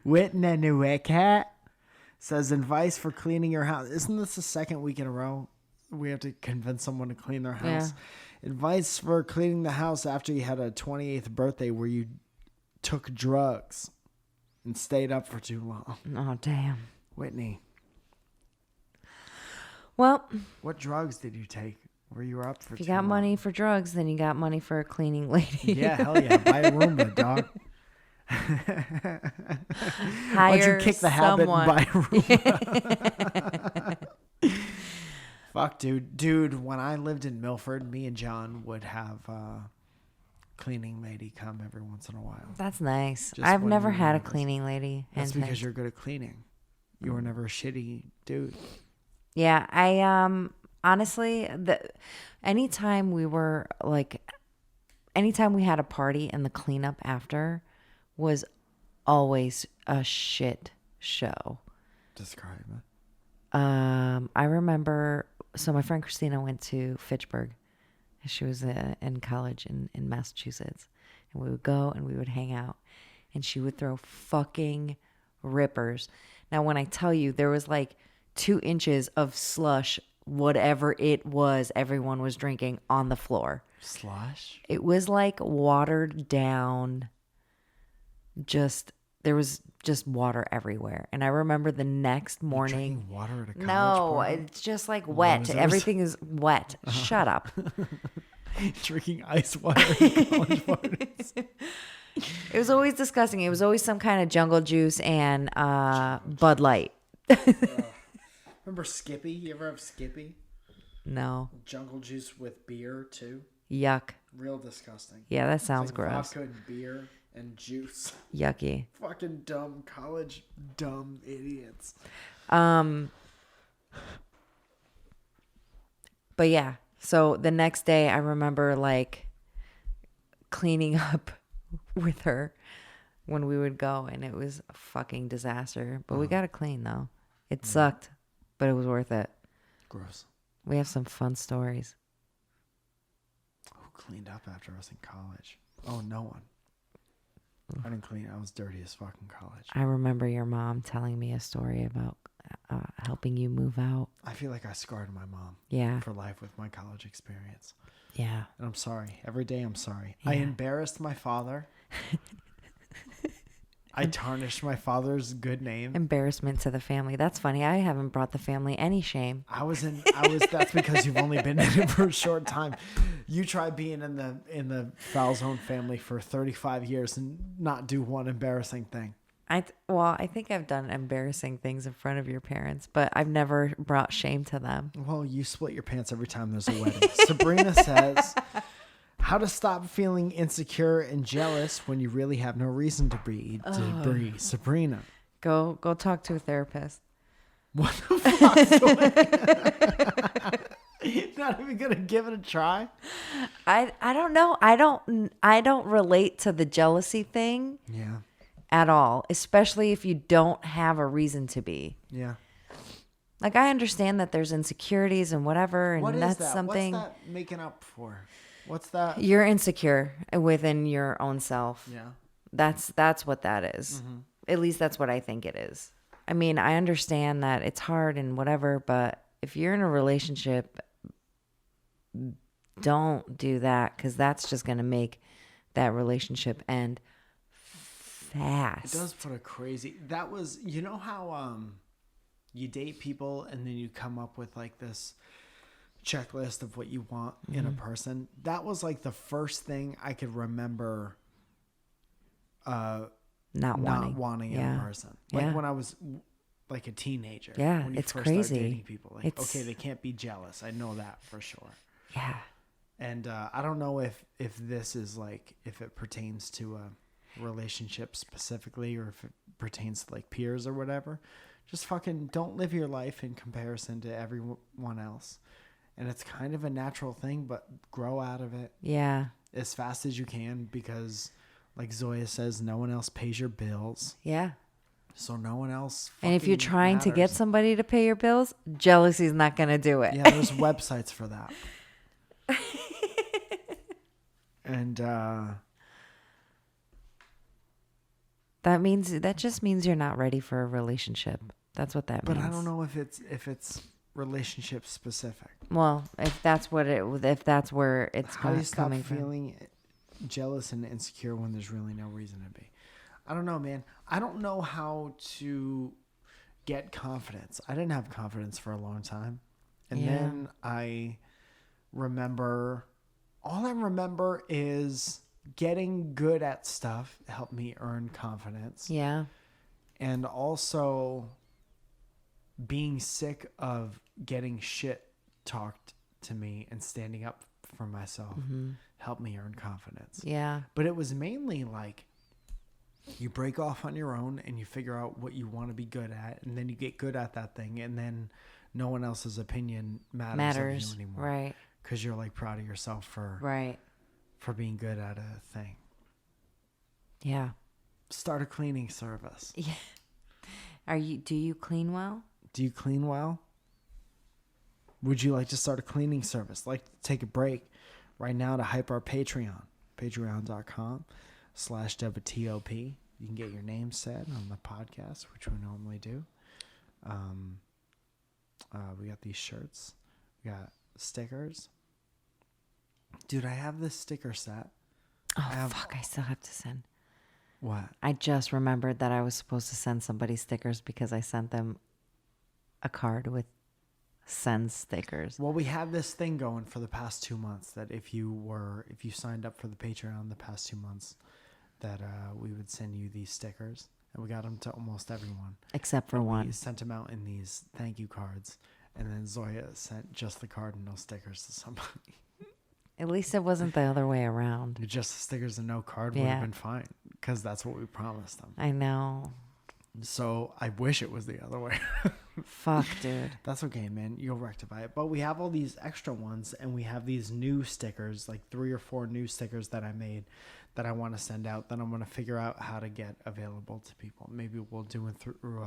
Whitney says advice for cleaning your house. Isn't this the second week in a row we have to convince someone to clean their house? Yeah. Advice for cleaning the house after you had a 28th birthday where you took drugs and stayed up for too long. Oh, damn. Whitney. Well, what drugs did you take where you were up for if you too got long? money for drugs, then you got money for a cleaning lady. Yeah, hell yeah. Buy a Roomba, dog. Once you kick the habit and buy a Roomba. Fuck, dude. Dude, when I lived in Milford, me and John would have cleaning lady come every once in a while. That's nice. Just I've when never you had a were cleaning lady. That's because you're good at cleaning. You were never a shitty dude. Yeah, I honestly, anytime we had a party and the cleanup after was always a shit show. Describe it. I remember, so my friend Christina went to Fitchburg. She was in college in Massachusetts. And we would go and we would hang out. And she would throw fucking rippers. Now, when I tell you, there was like 2 inches of slush, whatever it was, everyone was drinking on the floor. Slush? It was like watered down, there was just water everywhere. And I remember the next morning. Drinking water at a college No, party? it's just like wet. Losers. Everything is wet. Shut up. Drinking ice water at college parties. It was always disgusting. It was always some kind of jungle juice and Bud Light. Remember Skippy? You ever have Skippy? No. Jungle juice with beer too. Yuck. Real disgusting. Yeah, that sounds It's like gross. Vodka and beer and juice. Yucky. Fucking dumb college, dumb idiots. But yeah, so the next day I remember like cleaning up with her when we would go, and it was a fucking disaster. But we got to clean though. It sucked, but it was worth it. Gross. We have some fun stories. Who cleaned up after us in college? Oh, no one. I didn't clean. I was dirty as fuck in college. I remember your mom telling me a story about helping you move out. I feel like I scarred my mom for life with my college experience. Yeah. And I'm sorry. Every day I'm sorry. Yeah. I embarrassed my father. I tarnished my father's good name. Embarrassment to the family. That's funny. I haven't brought the family any shame. That's because you've only been in it for a short time. You try being in the Falzone family for 35 years and not do one embarrassing thing. I think I've done embarrassing things in front of your parents, but I've never brought shame to them. Well, you split your pants every time there's a wedding. Sabrina says, how to stop feeling insecure and jealous when you really have no reason to breathe. Sabrina. Go talk to a therapist. What the fuck? Not even gonna give it a try? I don't know. I don't relate to the jealousy thing. Yeah. At all, especially if you don't have a reason to be. Yeah. Like, I understand that there's insecurities and whatever, and what is that's that? something. What's that making up for? What's that? You're insecure within your own self. Yeah. That's what that is. Mm-hmm. At least that's what I think it is. I mean, I understand that it's hard and whatever, but if you're in a relationship, don't do that, because that's just going to make that relationship end fast. It does put a crazy. That was, you know how you date people and then you come up with like this checklist of what you want in a person. That was like the first thing I could remember Not wanting in a person. Like Yeah. when I was like a teenager. Yeah, when you it's first crazy. Start dating people. Like, It's- okay, they can't be jealous. I know that for sure. Yeah. And I don't know if this is like, if it pertains to a relationship specifically, or if it pertains to like peers or whatever. Just fucking don't live your life in comparison to everyone else. And it's kind of a natural thing, but grow out of it Yeah. as fast as you can, because like Zoya says, no one else pays your bills. Yeah. So no one else And if you're fucking trying to get matters. somebody to pay your bills, jealousy's not going to do it. Yeah, there's websites for that. And that just means you're not ready for a relationship. That's what that but means. I don't know if it's relationship specific. Well, if that's where it's How do you stop coming from. feeling jealous and insecure when there's really no reason to be? I don't know, man. I don't know how to get confidence. I didn't have confidence for a long time. And Yeah. then all I remember is getting good at stuff helped me earn confidence. Yeah. And also being sick of getting shit talked to me and standing up for myself helped me earn confidence. Yeah. But it was mainly like you break off on your own and you figure out what you want to be good at, and then you get good at that thing, and then no one else's opinion matters of you anymore. Right. Because you're like proud of yourself for being good at a thing. Yeah. Start a cleaning service. Yeah. Do you clean well? Do you clean well? Would you like to start a cleaning service? Like to take a break right now to hype our Patreon. Patreon.com/WTOP. You can get your name said on the podcast, which we normally do. We got these shirts. We got stickers. Dude, I have this sticker set. Oh, fuck. I still have to send. What? I just remembered that I was supposed to send somebody stickers because I sent them a card with send stickers. Well, we had this thing going for the past 2 months that if you signed up for the Patreon the past 2 months, that we would send you these stickers, and we got them to almost everyone Except for one. We sent them out in these thank you cards, and then Zoya sent just the card and no stickers to somebody. At least it wasn't the other way around. Just the stickers and no card would have been fine, because that's what we promised them. I know. So I wish it was the other way. Fuck, dude. That's okay, man. You'll rectify it. But we have all these extra ones, and we have these new stickers, like 3 or 4 new stickers that I made that I want to send out, that I'm going to figure out how to get available to people. Maybe we'll do it through...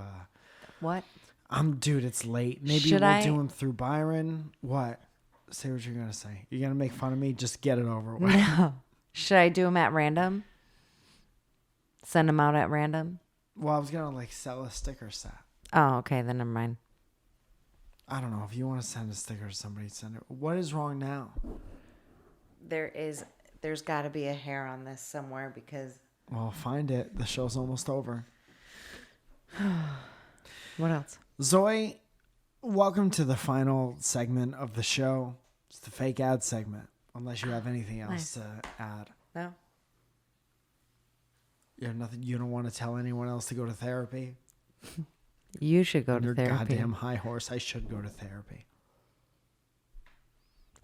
What? Dude, it's late. Maybe do them through Byron. What? Say what you're going to say. You're going to make fun of me? Just get it over with. No. Should I do them at random? Send them out at random? Well, I was going to like sell a sticker set. Oh, okay. Then never mind. I don't know. If you want to send a sticker to somebody, send it. What is wrong now? There's got to be a hair on this somewhere because... Well, find it. The show's almost over. What else? Zoe, welcome to the final segment of the show. It's the fake ad segment. Unless you have anything else to add. No. You have nothing. You don't want to tell anyone else to go to therapy? You should go to You're therapy. goddamn high horse. I should go to therapy.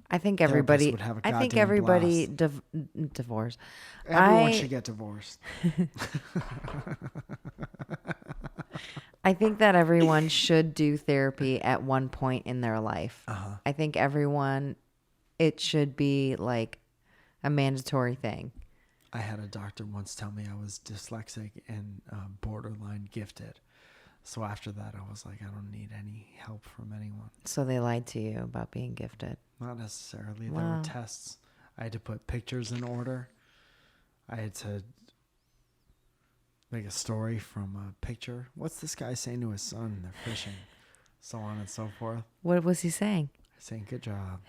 I think everybody. Would have a I think goddamn everybody blast. divorce. Everyone should get divorced. I think that everyone should do therapy at one point in their life. Uh-huh. I think it should be like a mandatory thing. I had a doctor once tell me I was dyslexic and borderline gifted. So after that, I was like, I don't need any help from anyone. So they lied to you about being gifted. Not necessarily. Wow. There were tests. I had to put pictures in order. I had to Make a story from a picture. What's this guy saying to his son? They're fishing. So on and so forth. What was he saying? Saying, good job.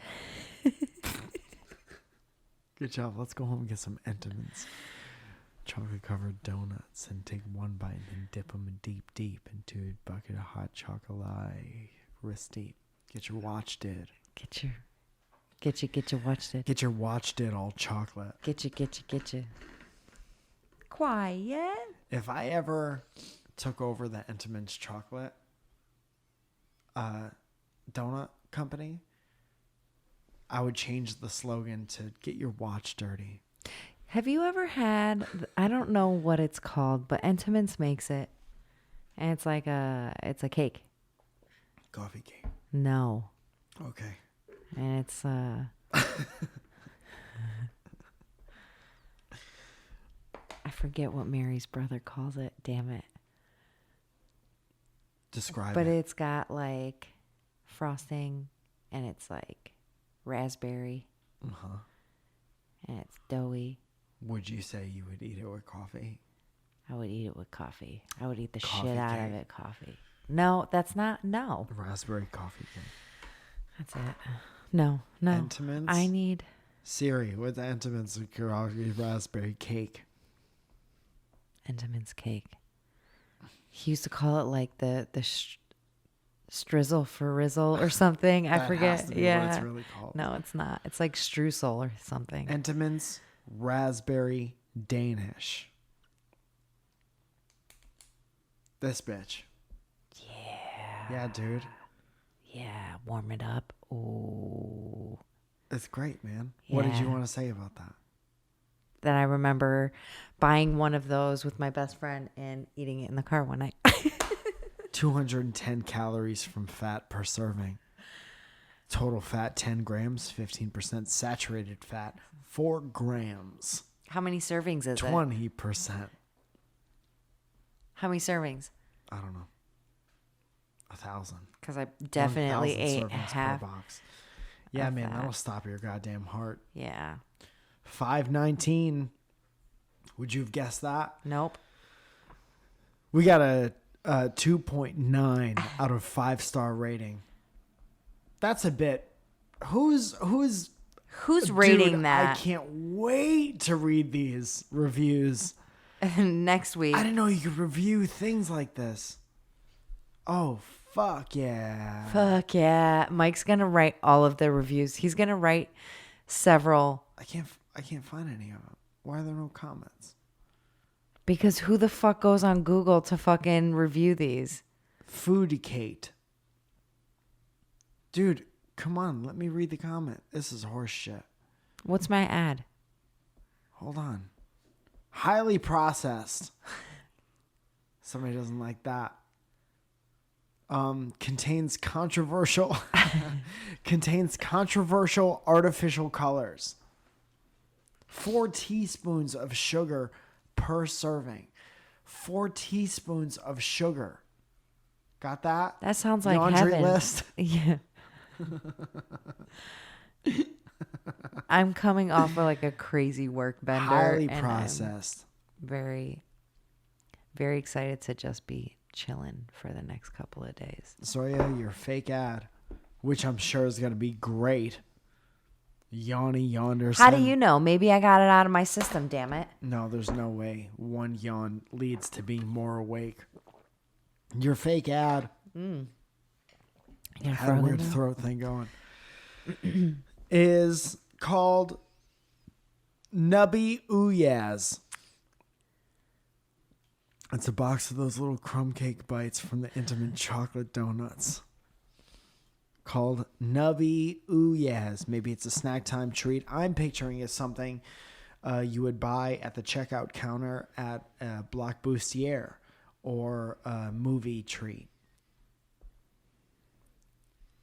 Good job. Let's go home and get some Entenmann's chocolate-covered donuts and take one bite and then dip them in deep into a bucket of hot chocolate. Wrist deep. Get your watch did. Get your watch did. Get your watch did all chocolate. Get you. Quiet. If I ever took over the Entenmann's chocolate donut company, I would change the slogan to "Get your watch dirty." Have you ever had? I don't know what it's called, but Entenmann's makes it, and it's a cake. Coffee cake. No. Okay. And it's I forget what Mary's brother calls it. Damn it. Describe but it. It's got like frosting, and it's like raspberry, and it's doughy. Would you say you would eat it with coffee? I would eat it with coffee. I would eat the Coffee shit out cake. of it. Coffee. No, that's not. No. Raspberry coffee cake. That's it. No. Entenmann's? I need Siri, what's Entenmann's raspberry cake? Entenmann's cake. He used to call it like the strizzle for rizzle or something. I forget. Has to be Yeah. what it's really called. No, it's not. It's like streusel or something. Entenmann's raspberry Danish. This bitch. Yeah. Yeah, dude. Yeah. Warm it up. Ooh. It's great, man. What did you Yeah. want to say about that? That I remember buying one of those with my best friend and eating it in the car one night. 210 calories from fat per serving. Total fat 10 grams, 15% saturated fat 4 grams. How many servings is it? 20%. How many servings? I don't know. 1,000. Because I definitely 1,000 ate servings half. per box. Yeah, of man, that. that'll stop your goddamn heart. Yeah. $5.19. Would you have guessed that? Nope. We got a 2.9 out of 5-star rating. That's a bit. Who's rating Dude, that? I can't wait to read these reviews. Next week. I didn't know you could review things like this. Oh, fuck yeah. Fuck yeah. Mike's going to write all of the reviews. He's going to write several. I can't find any of them. Why are there no comments? Because who the fuck goes on Google to fucking review these? Foodicate. Dude, come on. Let me read the comment. This is horse shit. What's my ad? Hold on. Highly processed. Somebody doesn't like that. Contains controversial artificial colors. 4 teaspoons of sugar per serving. 4 teaspoons of sugar. Got that? That sounds like laundry heaven. list. Yeah. I'm coming off of like a crazy work bender. Highly and processed. I'm very, very excited to just be chilling for the next couple of days. Zoja, your fake ad, which I'm sure is going to be great. Yawny yonder. How do you know? Maybe I got it out of my system, damn it. No, there's no way one yawn leads to being more awake. Your fake ad had a weird throat thing going. Is called Nubby OooYeahs. It's a box of those little crumb cake bites from the Entenmann chocolate donuts. Called Nubby OooYeahs. Maybe it's a snack time treat. I'm picturing it something you would buy at the checkout counter at Blockbuster or a movie treat.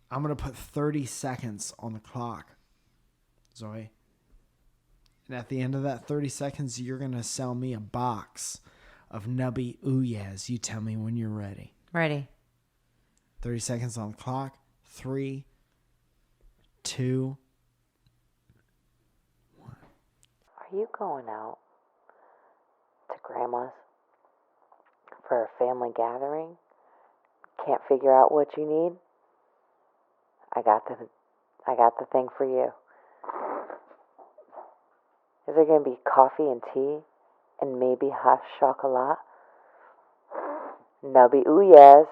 I'm going to put 30 seconds on the clock, Zoe. And at the end of that 30 seconds, you're going to sell me a box of Nubby OooYeahs. You tell me when you're ready. Ready. 30 seconds on the clock. 3, 2, 1. Are you going out to Grandma's? for a family gathering? Can't figure out what you need? I got the thing for you. Is there going to be coffee and tea and maybe hot chocolate? Nubby OooYeahs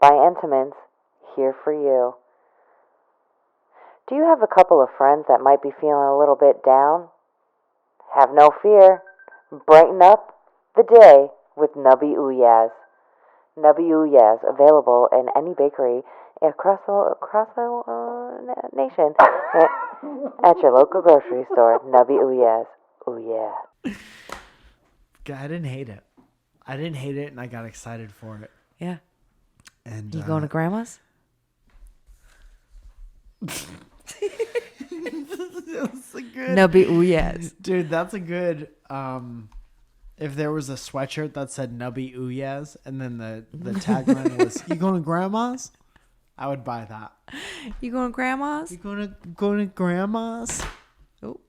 by Entenmann's here for you. Do you have a couple of friends that might be feeling a little bit down? Have no fear. Brighten up the day with Nubby OooYeahs. Nubby OooYeahs, available in any bakery across the nation at your local grocery store. Nubby OooYeahs. Oh yeah. I didn't hate it. And I got excited for it. Yeah. And you going to grandma's? That's a good Nubby OooYeahs. Dude, that's a good if there was a sweatshirt that said Nubby OooYeahs and then the tagline was "You going to grandma's?" I would buy that. You going to grandma's? You going to grandma's? Oh.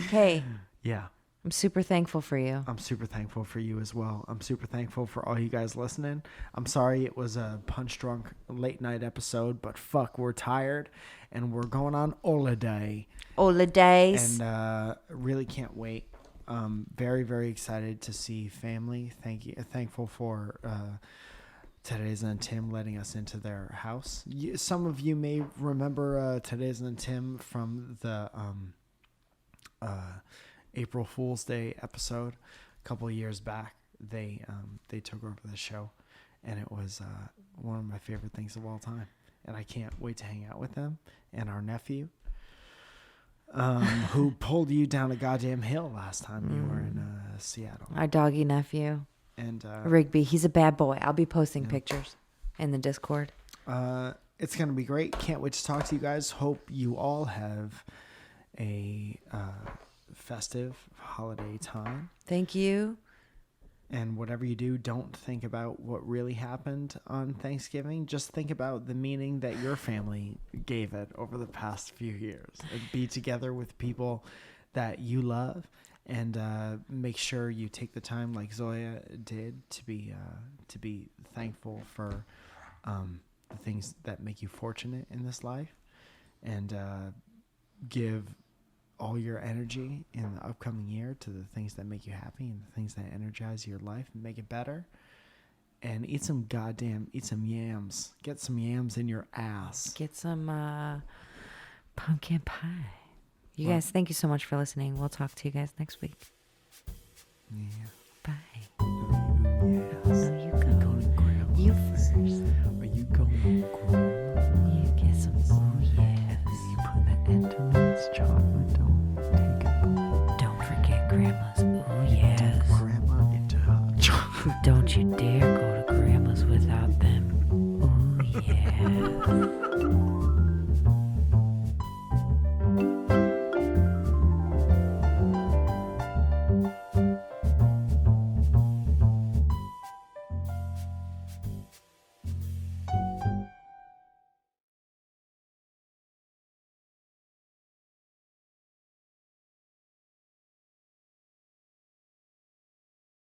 Hey. Yeah. I'm super thankful for you. I'm super thankful for you as well. I'm super thankful for all you guys listening. I'm sorry it was a punch drunk late night episode, but fuck, we're tired and we're going on holiday. Holidays. And really can't wait. Very, very excited to see family. Thankful for Teresa and Tim letting us into their house. Some of you may remember Teresa and Tim from the April Fool's Day episode a couple of years back. They took over the show, and it was one of my favorite things of all time. And I can't wait to hang out with them and our nephew, who pulled you down a goddamn hill last time you were in Seattle. Our doggy nephew. And Rigby, he's a bad boy. I'll be posting pictures in the Discord. It's going to be great. Can't wait to talk to you guys. Hope you all have a festive holiday time. Thank you. And whatever you do, don't think about what really happened on Thanksgiving. Just think about the meaning that your family gave it over the past few years. And be together with people that you love. And make sure you take the time, like Zoja did, to be thankful for the things that make you fortunate in this life, and give all your energy in the upcoming year to the things that make you happy and the things that energize your life and make it better. And eat some yams. Get some yams in your ass. Get some pumpkin pie. You guys, thank you so much for listening. We'll talk to you guys next week. Yeah. Bye. Yes. No, you go. You first. Are you going grandma? You get some OooYeahs. You put the Entenmann's chocolate. Don't take it. Don't forget grandma's.